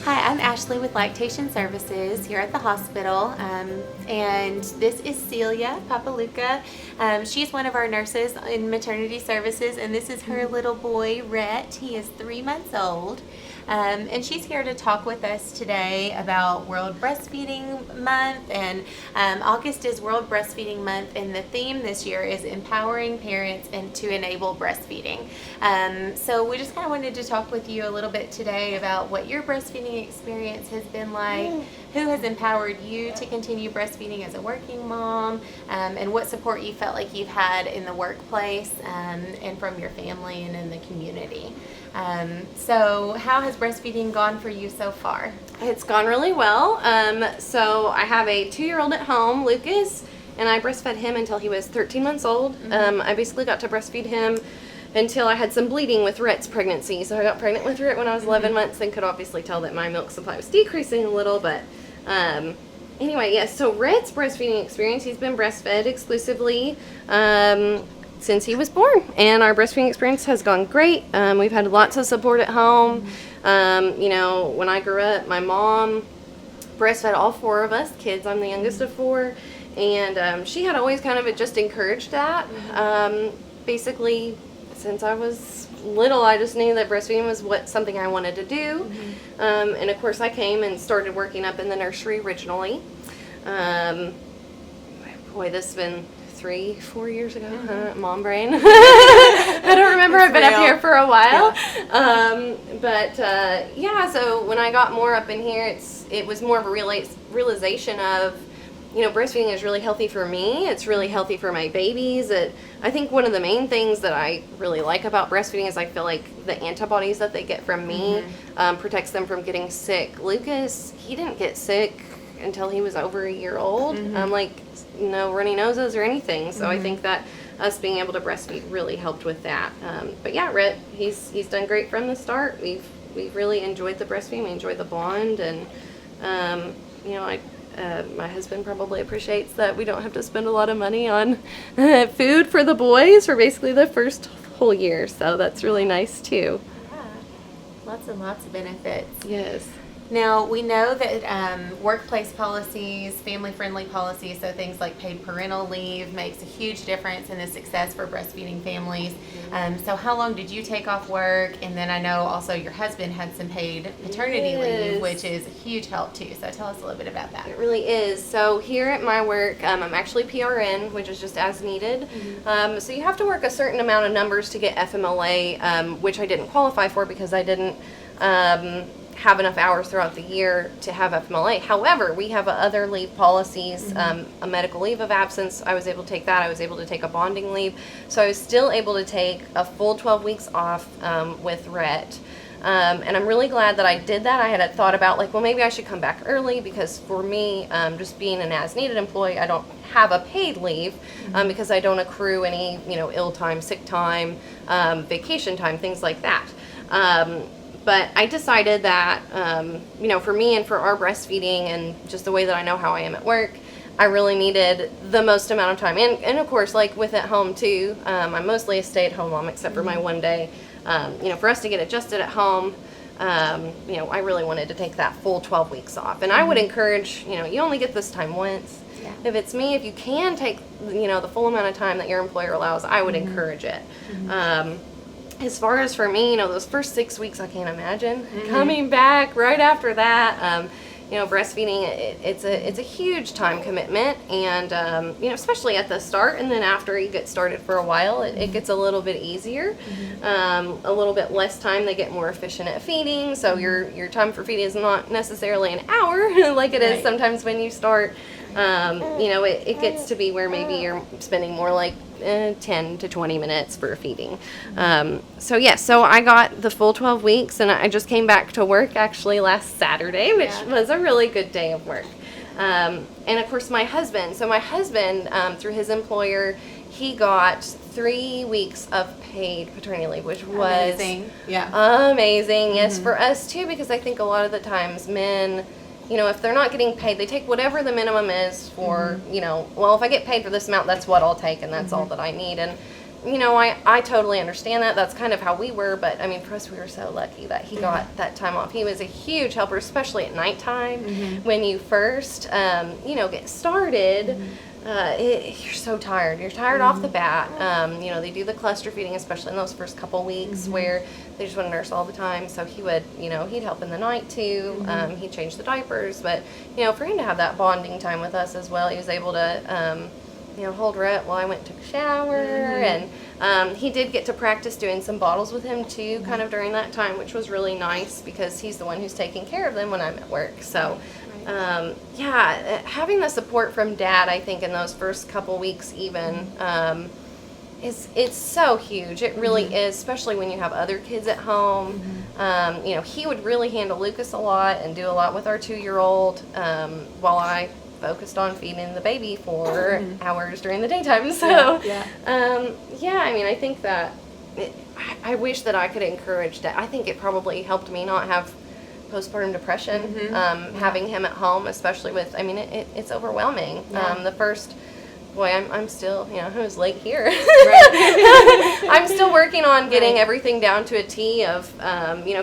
Hi, I'm Ashley with Lactation Services here at the hospital, and this is Celia Papaluca. She's one of our nurses in maternity services, and this is her little boy, Rhett. He is 3 months old, and she's here to talk with us today about World Breastfeeding Month, and August is World Breastfeeding Month, and the theme this year is empowering parents and to enable breastfeeding. So we just kind of wanted to talk with you a little bit today about what your breastfeeding experience has been like, who has empowered you to continue breastfeeding as a working mom, and what support you felt like you've had in the workplace and from your family and in the community. So how has breastfeeding gone for you so far? It's gone really well. So I have a 2-year-old at home, Lucas, and I breastfed him until he was 13 months old. I basically got to breastfeed him until I had some bleeding with Rhett's pregnancy. So I got pregnant with Rhett when I was 11 months and could obviously tell that my milk supply was decreasing a little, but anyway, yes, so Rhett's breastfeeding experience, he's been breastfed exclusively since he was born, and our breastfeeding experience has gone great. We've had lots of support at home. You know, when I grew up, my mom breastfed all 4 of us kids. I'm the youngest of 4, and she had always kind of just encouraged that. Basically, since I was little, I just knew that breastfeeding was something I wanted to do. And of course I came and started working up in the nursery originally. Boy, this has been 3-4 years ago. Mom brain. I don't remember. I've been up here for a while. Yeah. Yeah, so when I got more up in here, it was more of a realization of, you know, breastfeeding is really healthy for me. It's really healthy for my babies. I think one of the main things that I really like about breastfeeding is I feel like the antibodies that they get from me protects them from getting sick. Lucas, he didn't get sick until he was over a year old. Like, no runny noses or anything. So I think that us being able to breastfeed really helped with that. But yeah, Rhett, he's done great from the start. We've really enjoyed the breastfeeding. We enjoy the bond, and you know, my husband probably appreciates that we don't have to spend a lot of money on food for the boys for basically the first whole year. So that's really nice too. Yeah, lots and lots of benefits. Yes. Now, we know that workplace policies, family-friendly policies, so things like paid parental leave makes a huge difference in the success for breastfeeding families. So how long did you take off work? And then I know also your husband had some paid paternity leave, which is a huge help too. So tell us a little bit about that. It really is. So here at my work, I'm actually PRN, which is just as needed. So you have to work a certain amount of numbers to get FMLA, which I didn't qualify for because I didn't have enough hours throughout the year to have FMLA. However, we have other leave policies, a medical leave of absence. I was able to take that. I was able to take a bonding leave. So I was still able to take a full 12 weeks off with Rhett. And I'm really glad that I did that. I had thought about, like, well, maybe I should come back early, because for me, just being an as-needed employee, I don't have a paid leave because I don't accrue any, you know, ill time, sick time, vacation time, things like that. But I decided that, you know, for me and for our breastfeeding and just the way that I know how I am at work, I really needed the most amount of time. And of course, like with at home too, I'm mostly a stay-at-home mom except for my one day. You know, for us to get adjusted at home, you know, I really wanted to take that full 12 weeks off. And I would encourage, you know, you only get this time once. Yeah. If it's me, if you can take, you know, the full amount of time that your employer allows, I would encourage it. As far as for me, you know, those first 6 weeks, I can't imagine coming back right after that. You know, breastfeeding, it's a huge time commitment, and you know, especially at the start, and then after you get started for a while, it gets a little bit easier, a little bit less time. They get more efficient at feeding, so your time for feeding is not necessarily an hour like it is sometimes when you start. You know, it gets to be where maybe you're spending more like 10 to 20 minutes for feeding. So I got the full 12 weeks, and I just came back to work actually last Saturday, which was a really good day of work. And of course my husband, through his employer, he got 3 weeks of paid paternity leave, which was amazing. Yes, for us too, because I think a lot of the times men, you know, if they're not getting paid, they take whatever the minimum is for, you know, well, if I get paid for this amount, that's what I'll take, and that's all that I need. And I totally understand that. That's kind of how we were, but I mean, for us, we were so lucky that he got that time off. He was a huge helper, especially at nighttime when you first, get started. You're so tired. You're tired off the bat. They do the cluster feeding, especially in those first couple weeks where they just want to nurse all the time. So he would, he'd help in the night too. He'd change the diapers, but for him to have that bonding time with us as well, he was able to, hold Rhett while I went and took a shower, and he did get to practice doing some bottles with him too, kind of during that time, which was really nice because he's the one who's taking care of them when I'm at work. So, having the support from Dad, I think in those first couple weeks even, it's so huge. It really is, especially when you have other kids at home. He would really handle Lucas a lot and do a lot with our 2-year-old, while I focused on feeding the baby for hours during the daytime. So, I think that I wish that I could encourage that. I think it probably helped me not have postpartum depression, having him at home, especially with, it's overwhelming. The first, I'm still, I was late here. Right. I'm still working on getting everything down to a T of,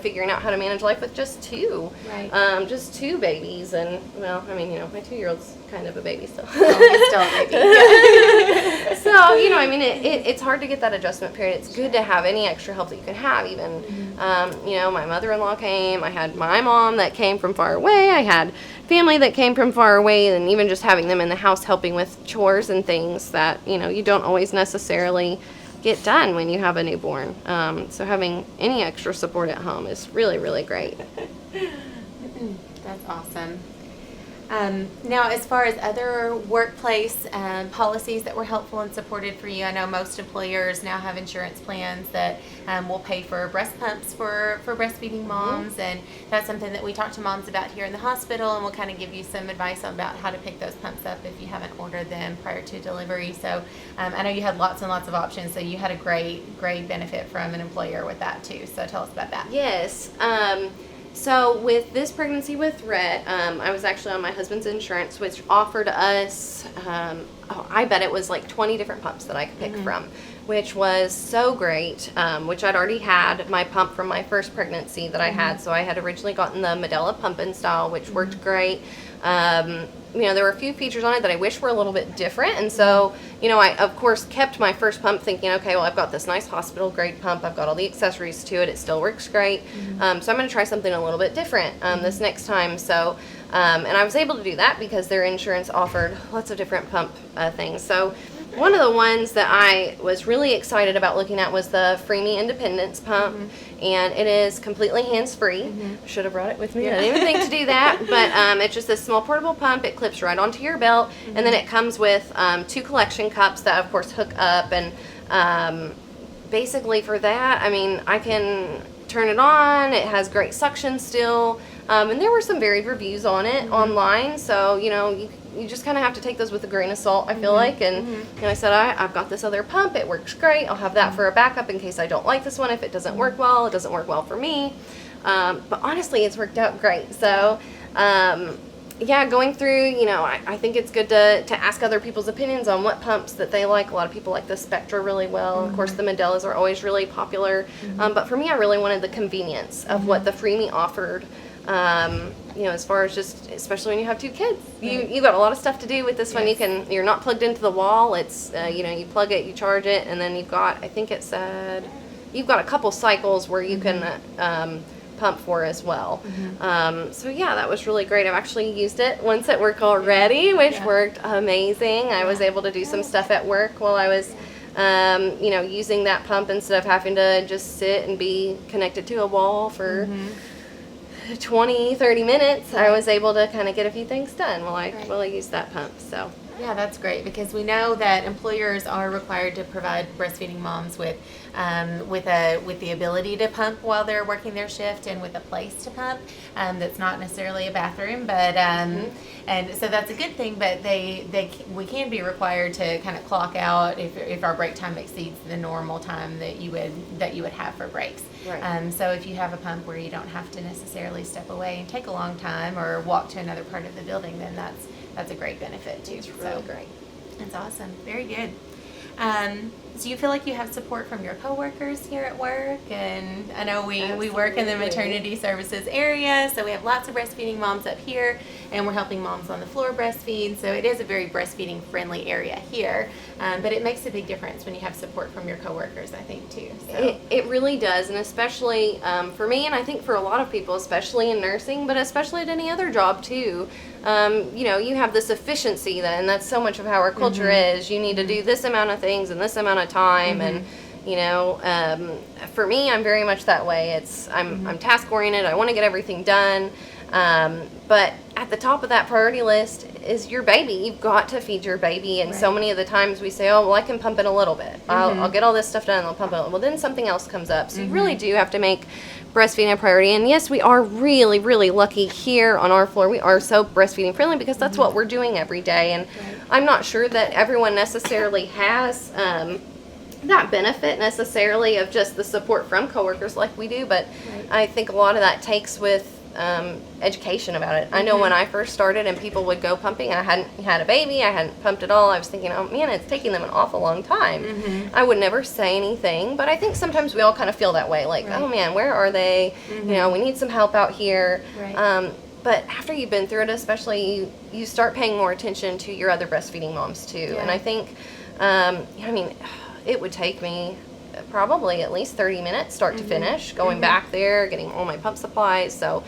figuring out how to manage life with just 2. Right. Just 2 babies. And, my 2-year-old's kind of a baby still. He's still a baby. So, it's hard to get that adjustment period. It's good to have any extra help that you can have, even. My mother-in-law came. I had my mom that came from far away. I had family that came from far away, and even just having them in the house helping with chores and things that, you don't always necessarily get done when you have a newborn. So having any extra support at home is really, really great. That's awesome. Now, as far as other workplace policies that were helpful and supported for you, I know most employers now have insurance plans that will pay for breast pumps for breastfeeding moms, and that's something that we talk to moms about here in the hospital, and we'll kind of give you some advice about how to pick those pumps up if you haven't ordered them prior to delivery. So I know you had lots and lots of options, so you had a great benefit from an employer with that too. So tell us about that. Yes. So with this pregnancy with Rhett, I was actually on my husband's insurance, which offered us, I bet it was like 20 different pumps that I could pick from, which was so great, which I'd already had my pump from my first pregnancy that I had. So I had originally gotten the Medela pump in style, which worked great. There were a few features on it that I wish were a little bit different. And so, I, of course, kept my first pump thinking, okay, well, I've got this nice hospital-grade pump. I've got all the accessories to it. It still works great. So I'm going to try something a little bit different this next time. So, and I was able to do that because their insurance offered lots of different pump things. So one of the ones that I was really excited about looking at was the Freemie Independence pump, and it is completely hands-free. Should have brought it with me. I didn't even think to do that, but it's just this small portable pump. It clips right onto your belt, and then it comes with 2 collection cups that, of course, hook up, and basically for that, I can turn it on. It has great suction still, and there were some varied reviews on it online, so, you just kind of have to take those with a grain of salt, I feel like. And I said, I've got this other pump. It works great. I'll have that for a backup in case I don't like this one. If it doesn't work well, it doesn't work well for me. But honestly, it's worked out great. So, going through, I think it's good to ask other people's opinions on what pumps that they like. A lot of people like the Spectra really well. Of course, the Medelas are always really popular. But for me, I really wanted the convenience of what the Freemie offered. As far as just, especially when you have 2 kids, you got a lot of stuff to do with this one. You're not plugged into the wall. It's, you plug it, you charge it, and then you've got, I think it said, you've got a couple cycles where you can, pump for as well. That was really great. I've actually used it once at work already, which worked amazing. I was able to do some stuff at work while I was, using that pump instead of having to just sit and be connected to a wall for 20-30 minutes. I was able to kind of get a few things done while I used that pump. So yeah, that's great, because we know that employers are required to provide breastfeeding moms with the ability to pump while they're working their shift, and with a place to pump that's not necessarily a bathroom, but and so that's a good thing. But we can be required to kind of clock out if our break time exceeds the normal time that you would have for breaks. Right. So if you have a pump where you don't have to necessarily step away and take a long time or walk to another part of the building, then that's a great benefit too. It's really great. That's awesome. Very good. Do you feel like you have support from your coworkers here at work? And I know we work in the maternity services area, so we have lots of breastfeeding moms up here, and we're helping moms on the floor breastfeed. So it is a very breastfeeding friendly area here, but it makes a big difference when you have support from your coworkers, I think, too. So. It really does, and especially for me, and I think for a lot of people, especially in nursing, but especially at any other job too. You have this efficiency, and that's so much of how our culture is. You need to do this amount of things in this amount of time, and for me, I'm very much that way. I'm task oriented. I want to get everything done, but at the top of that priority list is your baby. You've got to feed your baby, and so many of the times we say, "Oh, well, I can pump it a little bit. I'll get all this stuff done, and I'll pump it." Well, then something else comes up. So you really do have to make breastfeeding a priority. And yes, we are really, really lucky here on our floor. We are so breastfeeding friendly because that's what we're doing every day. And I'm not sure that everyone necessarily has that benefit necessarily of just the support from coworkers like we do, but I think a lot of that takes with education about it. I know when I first started and people would go pumping, I hadn't had a baby, I hadn't pumped at all, I was thinking, oh man, it's taking them an awful long time. I would never say anything, but I think sometimes we all kind of feel that way, like, oh man, where are they? We need some help out here. But after you've been through it, especially, you start paying more attention to your other breastfeeding moms too. And I think, it would take me probably at least 30 minutes start to finish, going back there, getting all my pump supplies. So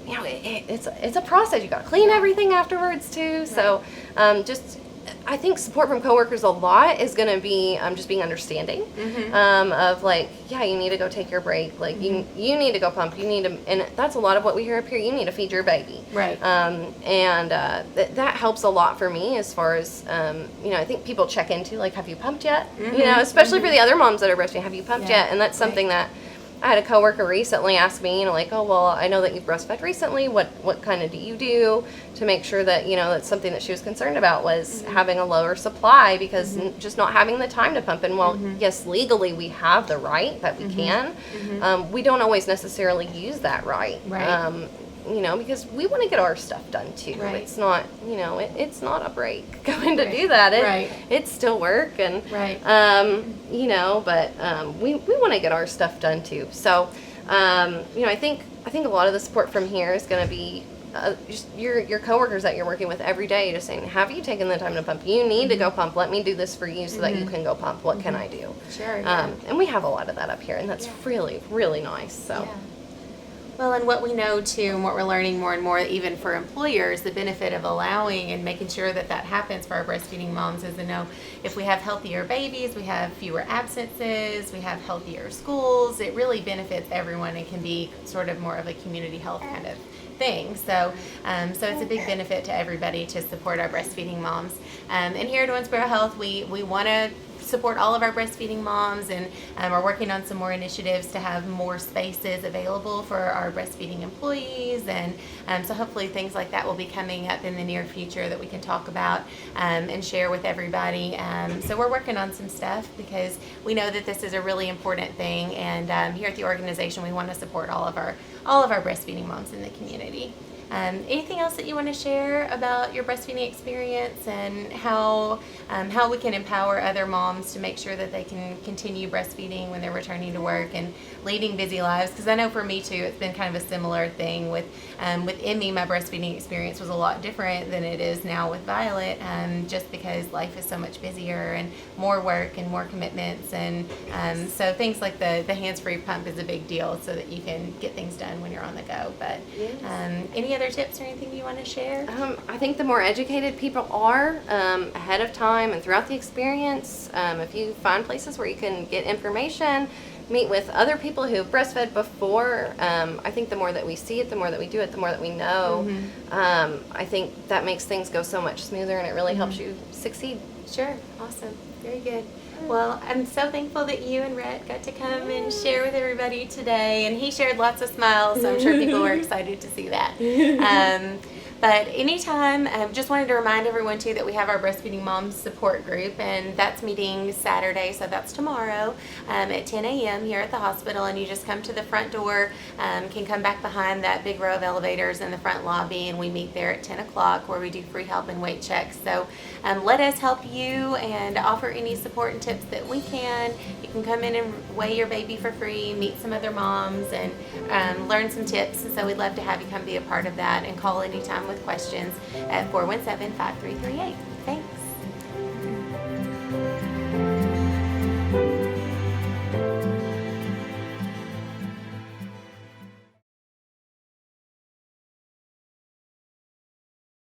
it's a process. You got to clean everything afterwards too. So I think support from coworkers a lot is going to be just being understanding of like, yeah, you need to go take your break, like you need to go pump, you need to, and that's a lot of what we hear up here, you need to feed your baby, that helps a lot for me as far as I think people check into like, have you pumped yet? Especially for the other moms that are breastfeeding, have you pumped yet? And that's something that I had a coworker recently ask me, like, oh, well, I know that you've breastfed recently. What kind of do you do to make sure that, that's something that she was concerned about was having a lower supply because just not having the time to pump. And while, yes, legally we have the right that we can, we don't always necessarily use that right. Because we want to get our stuff done too. It's not, it's not a break going to do that. It's still work, and but we want to get our stuff done too. So, I think a lot of the support from here is going to be just your coworkers that you're working with every day, just saying, have you taken the time to pump? You need to go pump. Let me do this for you so that you can go pump. What can I do? And we have a lot of that up here, and that's really, really nice. So. Well, and what we know too, and what we're learning more and more, even for employers, the benefit of allowing and making sure that happens for our breastfeeding moms is to know if we have healthier babies, we have fewer absences, we have healthier schools. It really benefits everyone and can be sort of more of a community health kind of thing. So it's a big benefit to everybody to support our breastfeeding moms. And here at Owensboro Health, we want to support all of our breastfeeding moms, and are working on some more initiatives to have more spaces available for our breastfeeding employees, and so hopefully things like that will be coming up in the near future that we can talk about and share with everybody. So we're working on some stuff because we know that this is a really important thing, and here at the organization we want to support all of our breastfeeding moms in the community. Anything else that you want to share about your breastfeeding experience and how we can empower other moms to make sure that they can continue breastfeeding when they're returning to work and leading busy lives? Because I know for me too, it's been kind of a similar thing with Emmy. My breastfeeding experience was a lot different than it is now with Violet, just because life is so much busier and more work and more commitments, and so things like the hands-free pump is a big deal so that you can get things done when you're on the go. But any other tips or anything you want to share? I think the more educated people are ahead of time and throughout the experience, if you find places where you can get information, meet with other people who have breastfed before, I think the more that we see it, the more that we do it, the more that we know, I think that makes things go so much smoother, and it really helps you succeed. Sure. Awesome. Very good. Well, I'm so thankful that you and Rhett got to come and share with everybody today, and he shared lots of smiles, so I'm sure people were excited to see that. But anytime, just wanted to remind everyone too that we have our Breastfeeding Moms support group, and that's meeting Saturday, so that's tomorrow at 10 a.m. here at the hospital. And you just come to the front door, can come back behind that big row of elevators in the front lobby, and we meet there at 10 o'clock where we do free help and weight checks. So let us help you and offer any support and tips that we can. You can come in and weigh your baby for free, meet some other moms, and learn some tips. So we'd love to have you come be a part of that, and call anytime with questions at 417-5338. Thanks.